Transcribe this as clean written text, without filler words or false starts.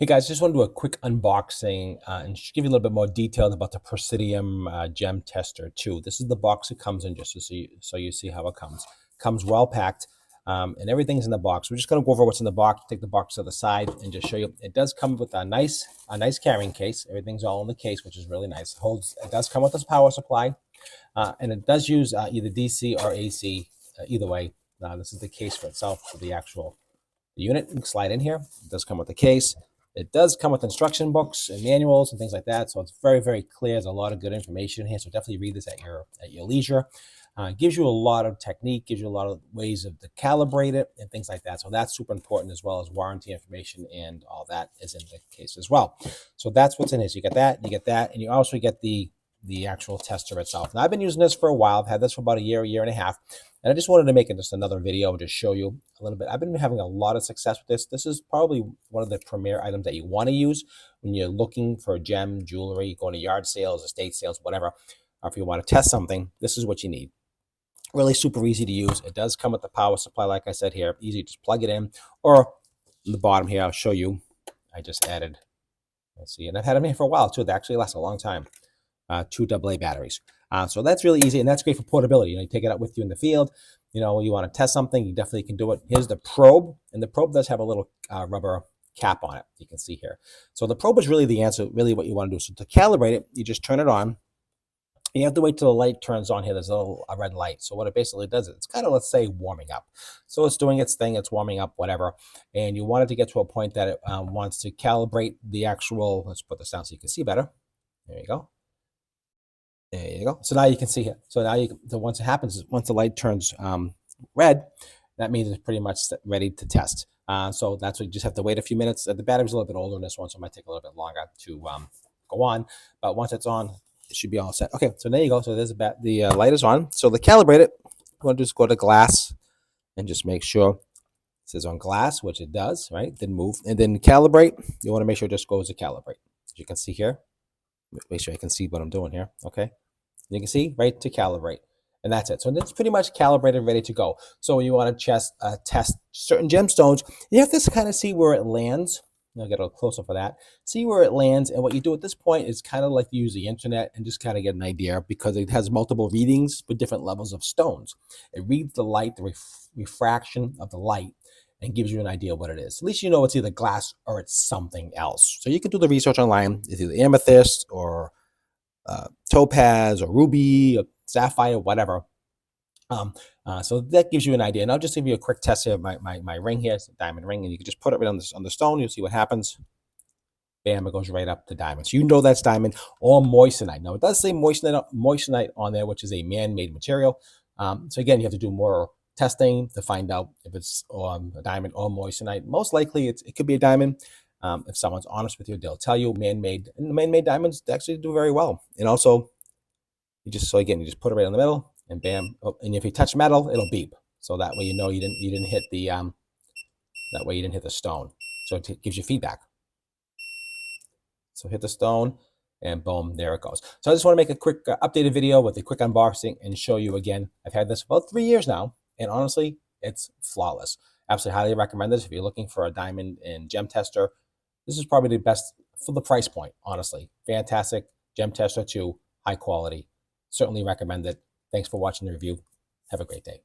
Hey guys, just want to do a quick unboxing and just give you a little bit more detail about the Presidium Gem Tester 2. This is the box it comes in, just so you see how it comes. Comes well packed, and everything's in the box. We're just going to go over what's in the box, take the box to the side, and just show you. It does come with a nice carrying case. Everything's all in the case, which is really nice. It does come with this power supply, and it does use either DC or AC. Either way, this is the case for itself for the actual unit. You can slide in here. It does come with the case. It does come with instruction books and manuals and things like that. So it's very, very clear. There's a lot of good information here. So definitely read this at your leisure. It gives you a lot of technique, gives you a lot of ways to calibrate it and things like that. So that's super important, as well as warranty information, and all that is in the case as well. So that's what's in here. So you get that, and you also get the actual tester itself. Now, I've been using this for a while. I've had this for about a year and a half. And I just wanted to make it just another video to show you a little bit. I've been having a lot of success with this. This is probably one of the premier items that you want to use when you're looking for gem jewelry, going to yard sales, estate sales, whatever. Or if you want to test something, this is what you need. Really super easy to use. It does come with the power supply, like I said here. Easy, just plug it in. Or in the bottom here, I'll show you. I just added, let's see, and I've had them here for a while too. They actually last a long time. 2 AA batteries. So that's really easy, and that's great for portability. You take it out with you in the field. You want to test something, you definitely can do it. Here's the probe, and the probe does have a little rubber cap on it. You can see here. So the probe is really the answer, really what you want to do. So to calibrate it, you just turn it on. You have to wait till the light turns on here. There's a little red light. So what it basically does is it's kind of, let's say, warming up. So it's doing its thing. It's warming up, whatever. And you want it to get to a point that it wants to calibrate the actual, let's put this down so you can see better. There you go. There you go. So now you can see it. So now once it happens, once the light turns red, that means it's pretty much ready to test. So that's what you just have to wait a few minutes. The battery's a little bit older in this one, so it might take a little bit longer to go on. But once it's on, it should be all set. Okay, so there you go. So there's the light is on. So to calibrate it, you want to just go to glass and just make sure it says on glass, which it does, right? Then move. And then calibrate, you want to make sure it just goes to calibrate. As you can see here, make sure I can see what I'm doing here, okay? You can see, right, to calibrate. And that's it. So it's pretty much calibrated, ready to go. So when you want to test certain gemstones, you have to kind of see where it lands. I'll get a little closer for that. See where it lands. And what you do at this point is kind of like use the internet and just kind of get an idea, because it has multiple readings for different levels of stones. It reads the light, the refraction of the light, and gives you an idea of what it is. At least you know it's either glass or it's something else. So you can do the research online. It's either amethyst or topaz or ruby or sapphire, whatever. So that gives you an idea. And I'll just give you a quick test here of my ring here. It's a diamond ring, and you can just put it right on the stone. You'll see what happens. Bam, it goes right up to diamond. So you know that's diamond or moissanite. Now, it does say moissanite on there, which is a man-made material. So again, you have to do more testing to find out if it's a diamond or moissanite. Most likely, it could be a diamond. If someone's honest with you, they'll tell you man-made. And the man-made diamonds actually do very well. And also, you just put it right in the middle, and bam. Oh, and if you touch metal, it'll beep. So that way you know you didn't hit the that way you didn't hit the stone. So it gives you feedback. So hit the stone, and boom, there it goes. So I just want to make a quick updated video with a quick unboxing and show you again. I've had this for about 3 years now, and honestly, it's flawless. Absolutely highly recommend this if you're looking for a diamond and gem tester. This is probably the best for the price point, honestly. Fantastic gem tester 2, high quality. Certainly recommend it. Thanks for watching the review. Have a great day.